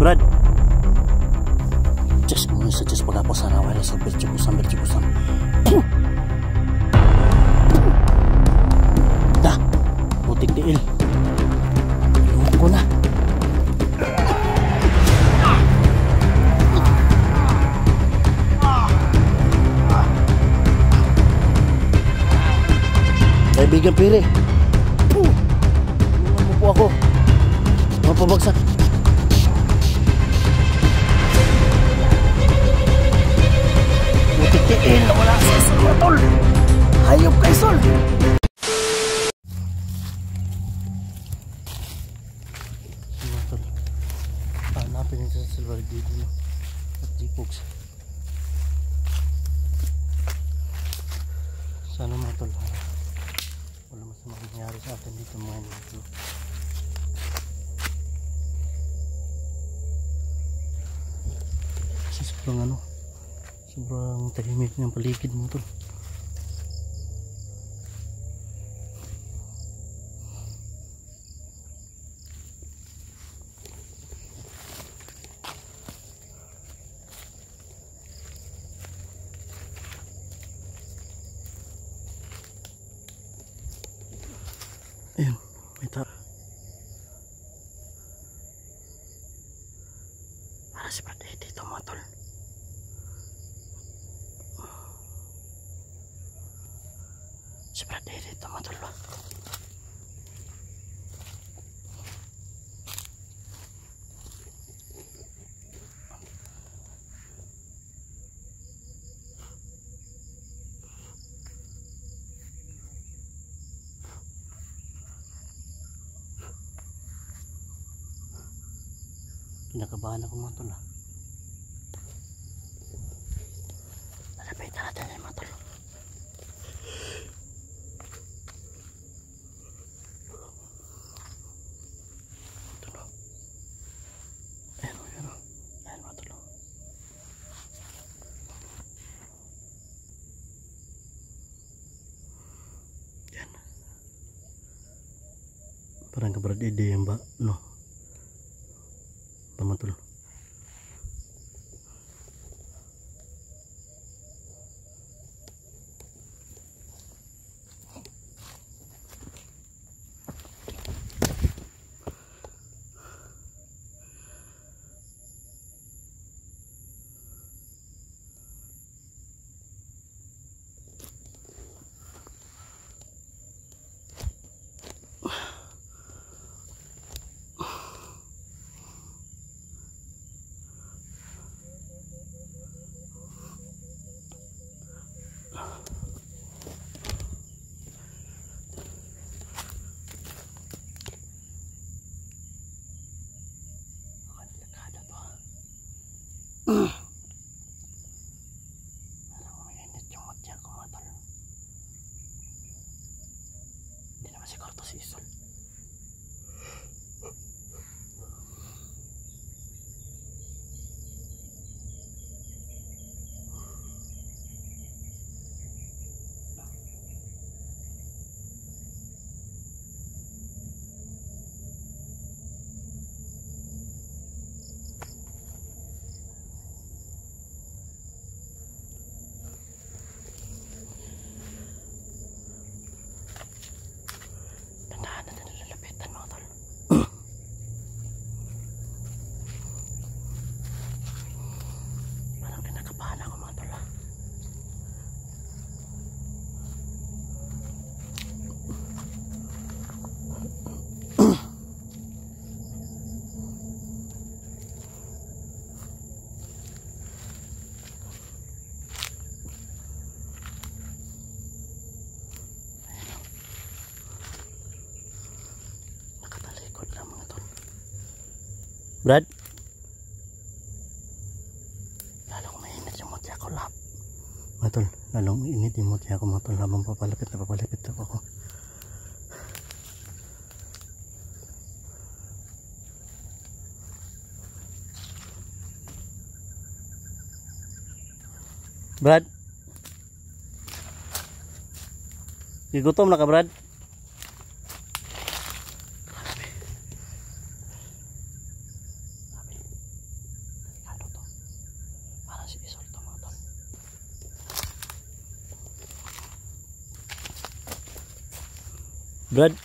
Brad. Diyos mo sa Diyos pag-apos na wala sa bertikusan. Dah, putik diil. Iwan ko na. Kaibigan Pire. Tulungan mo po ako. Mapabagsak. Putik-tiil na wala sa isla, tol. Hayop kay Sol. Mga tol, hanapin yung sa silver dito at G-Pogs. Sana mga tol, wala masama nangyari sa atin dito mga nito. Kasi sobrang tahimik ng paligid mo tol. Ayan, may tara. Para si Brad dito mga tol. Si Brad dito mga tol ba? Kinakabahan ako mga tol ah. Lalapitan natin yung mga tol. Ito no. Ayan mga tol. Yan. Parang kabrad ide yan ba? No. Tol. Parang umiinit yung matya ko mga tol. Hindi naman siguro to si Sol. Brad, lalong mainit yung mutya ko lap. Matol, lalong mainit yung mutya ko matol habang papalapit ako. Brad, gigutom na ka Brad? Brad.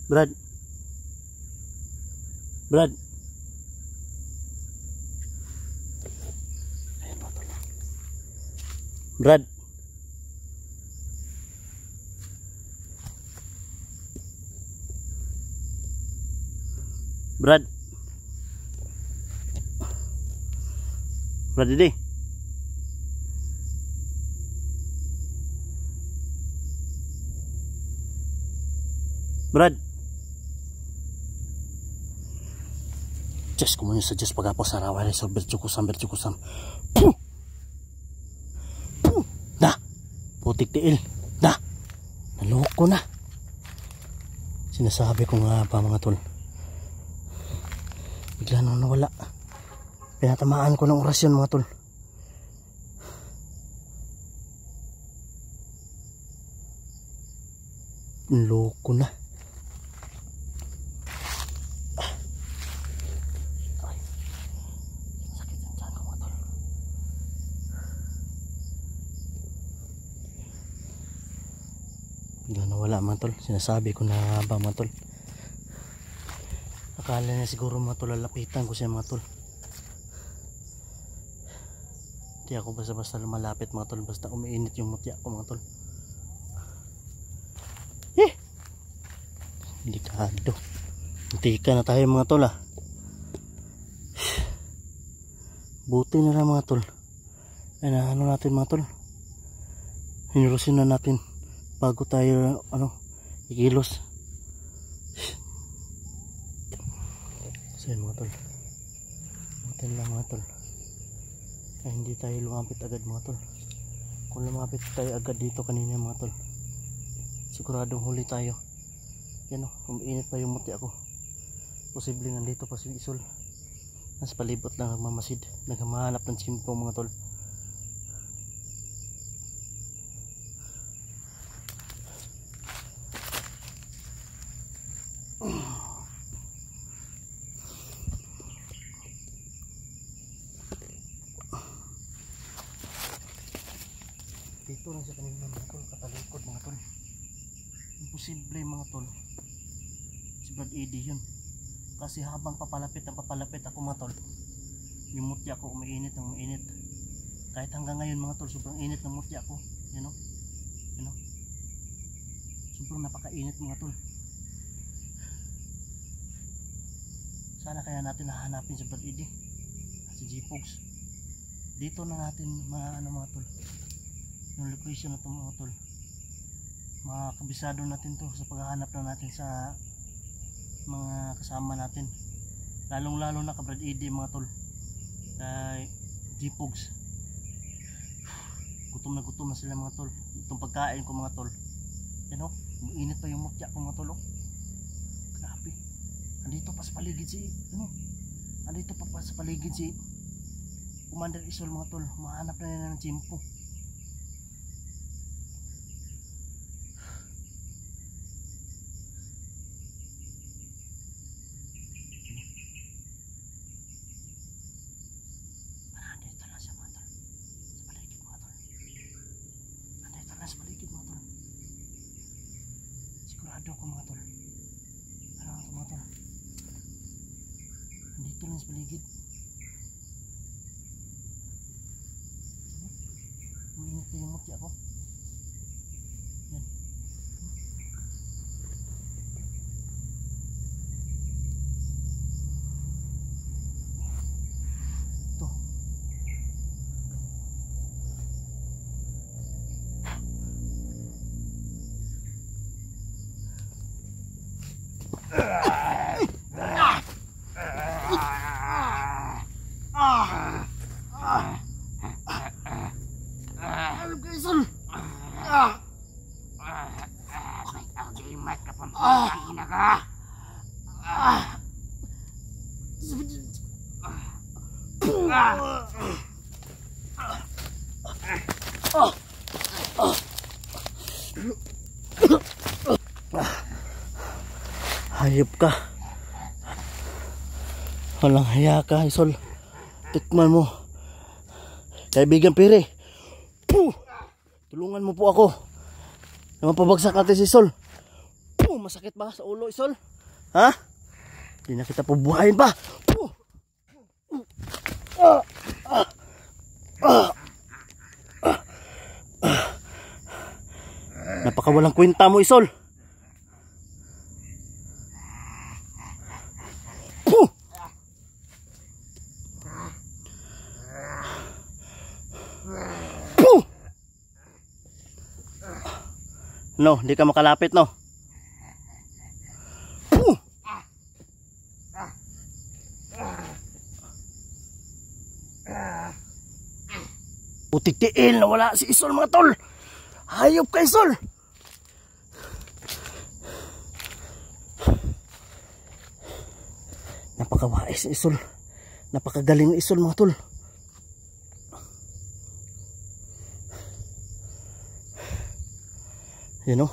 Brad. Brad. Brad. Brad. Brad ini. Brad. Diyos ko mo yun sa Diyos pagkapos sarawari sa bercukusam. Puh! Puh! Dah! Putik tiil. Dah! Naloko na. Sinasabi ko nga ba mga tol. Bigla nang nawala. Pinatamaan ko ng orasyon mga tol. Naloko na. Bigla nawala mga tol. Sinasabi ko na ba mga tol. Akala niya siguro mga tol lalapitan ko siya mga tol. Hindi ako basta-basta lumalapit mga tol. Basta umiinit yung mutya ko mga tol. Delikado. Antika na tayo mga tol ah. Buti na lang mga tol. Ano natin mga tol. Hinurusin na natin bago tayo ikilos. So yun mga tol, butin lang mga tol ay hindi tayo lumapit agad mga tol. Kung lumapit tayo agad dito kanina mga tol, siguradong huli tayo. Yan umiinit pa yung muti ako. Posible nandito pa si Isol. Nasa palibot lang nagmamasid, nagmahanap ng simpo mga tol. Dito lang sa kanina mga tol, katalikod mga tol. Imposible mga tol si Brad Eddie yun. Kasi habang papalapit ako mga tol, yung mutya ko umiinit. Kahit hanggang ngayon mga tol, sobrang init ng mutya ko. You know? Sobrang napakainit mga tol. Sana kaya natin hahanapin si Brad Eddie, si G-Pogs. Dito na natin mga tol yung location na ito mga tol. Makakabisado natin to sa paghahanap na natin sa mga kasama natin, lalong lalo na ka Brad Eddie mga tol, kay G-Pogs. Gutom na sila mga tol. Itong pagkain ko mga tol, umiinit pa yung mutya ko mga tol. Grabe, andito pa sa paligid si Commander Isol mga tol. Mahanap na nila ng chimpo. Sigurado ako mga tol. Mga tol, andito lang sa paligid. Umiinit na yung mutya ko. Yan. Ito. Hayop ka, walang haya ka Isol. Tikman mo Kaibigan Piri. Puh! Tulungan mo po ako. Na mapabagsak natin si Isol. Puh! Masakit ba sa ulo, Isol? Ha? Hindi na kita pubuhayin pa. Puh! Napakawalang kwenta mo, Isol. Puh! Puh! No, hindi ka makalapit, no? Puh! Utitiil na wala si Isol, mga tol. Hayop ka, Isol. Napakawais ni Isol. Napakagaling ni Isol, mga tol. Yan o.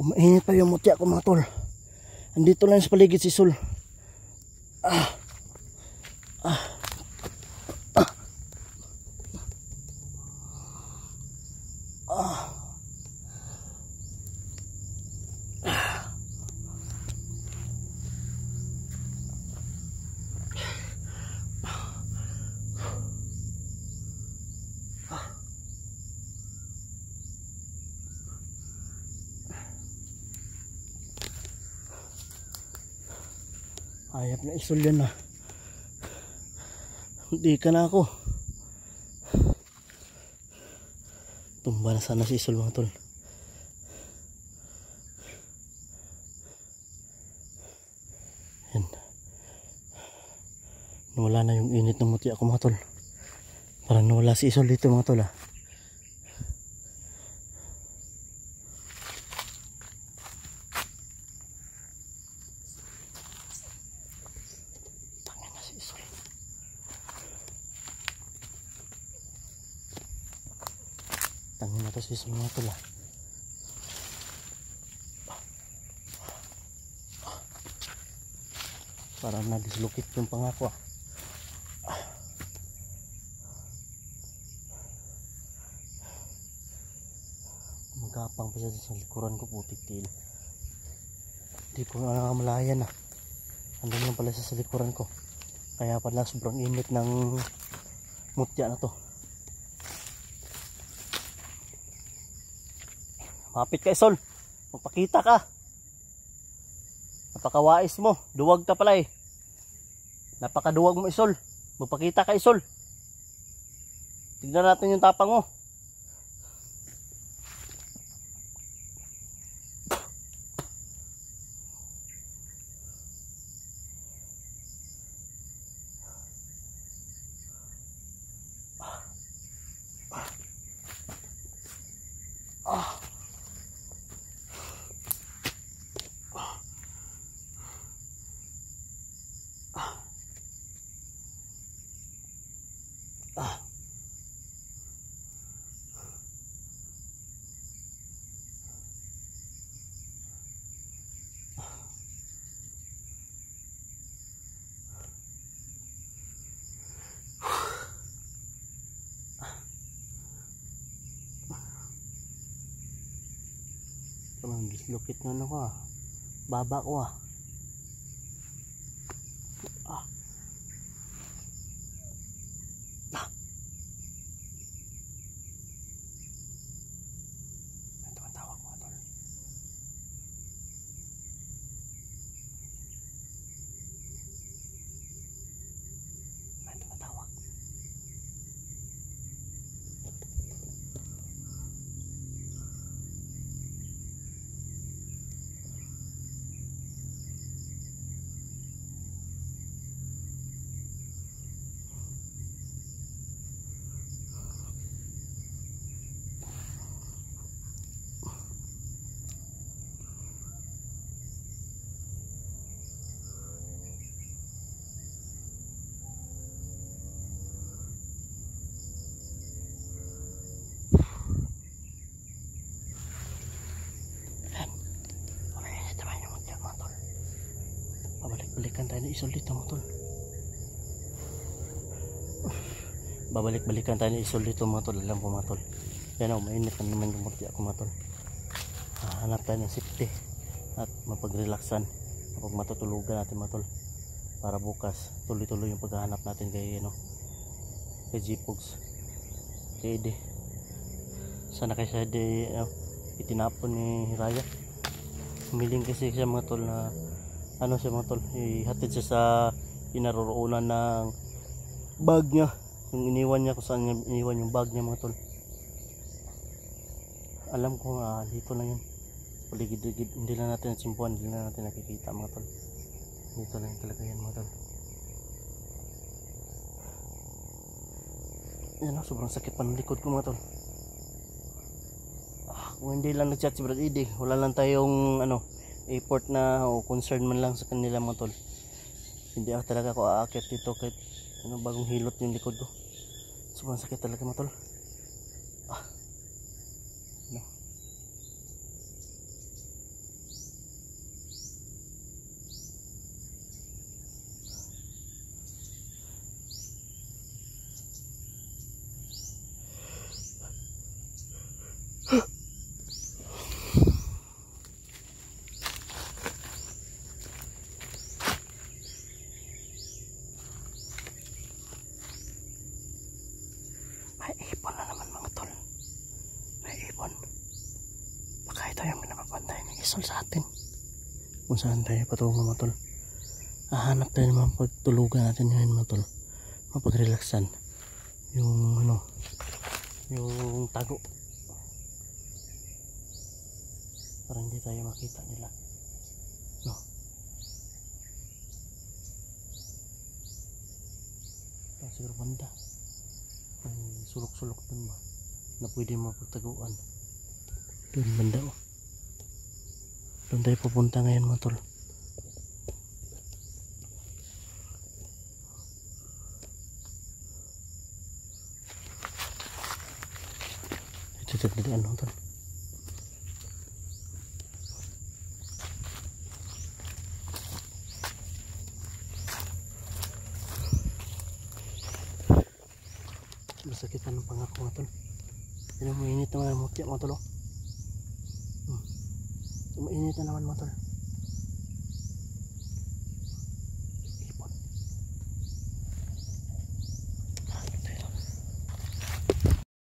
Umainit pa yung mutya ko, mga tol. Andito lang sa paligid si Isol. Hayop na Isol yan, Hindi ka na ako. Tumba na sana si Isol, mga tol. Yan. Nawala na yung init ng mutya ko, mga tol. Parang nawala si Isol dito, mga tol, Tangin na to si Isol, mga tol, Parang na-dislocate yung pangako, Magapang pa siya sa likuran ko, putik til. Hindi ko nakamalayan, Andun lang pala siya sa likuran ko. Kaya pala sobrang init ng mutya na to. Mapit ka, Isol. Magpakita ka. Napakawais mo. Duwag ka pala, Napakaduwag mo, Isol. Magpakita ka, Isol. Tignan natin yung tapang mo. Parang dislocate na ako, Baba ko, May tumatawag, mga tol. May tumatawag. Balikan tayo ng Isol dito, mga tol. babalik-balikan tayo ni Isol dito mga tol. Alam ko mga tol, yan o, mainit na naman yung mutya ko mga tol. Hanap tayo ng safety at mapag-relaxan kapag matutulugan natin mga tol, para bukas tuloy-tuloy yung paghahanap natin kay kay G-Pogs, kay Ede. Sana kay siya itinapon ni Raya. Humiling kasi siya mga tol na siya mga tol, ihatid siya sa inaroroonan ng bag niya, yung iniwan niya, kung saan niya iniwan yung bag niya mga tol. Alam ko nga dito lang yun, paligid-ligid, hindi lang natin natsimpuan, hindi lang natin nakikita mga tol. Dito lang talaga yan mga tol. Yan o, sobrang sakit pa ng likod ko mga tol. Kung hindi lang nag-chat si Brad Eddie, wala lang tayong effort na o concern man lang sa kanila mga tol, hindi ako talaga ako aakyat dito kahit bagong hilot yung likod ko. Sobrang sakit talaga mga tol. May ipon na naman mga tol. May ipon. Baka ito yung pinapapantay ni Isol sa atin. Kung saan tayo patungo mga tol. Hahanap tayo ng pagtulugan natin ngayon mga tol. Mapag-relaxan. Yung yung tago. Para hindi tayo makita nila. No. Siguro banda. May sulok-sulok dun ba na pwede mapagtaguan. Dun banda o. Doon tayo pupunta ngayon mga tol. Ito dalian mga tol. Masakitan ng pangako mga tol. Yan ang mainit naman ang mutya mga tol. Mainit na naman mga tol.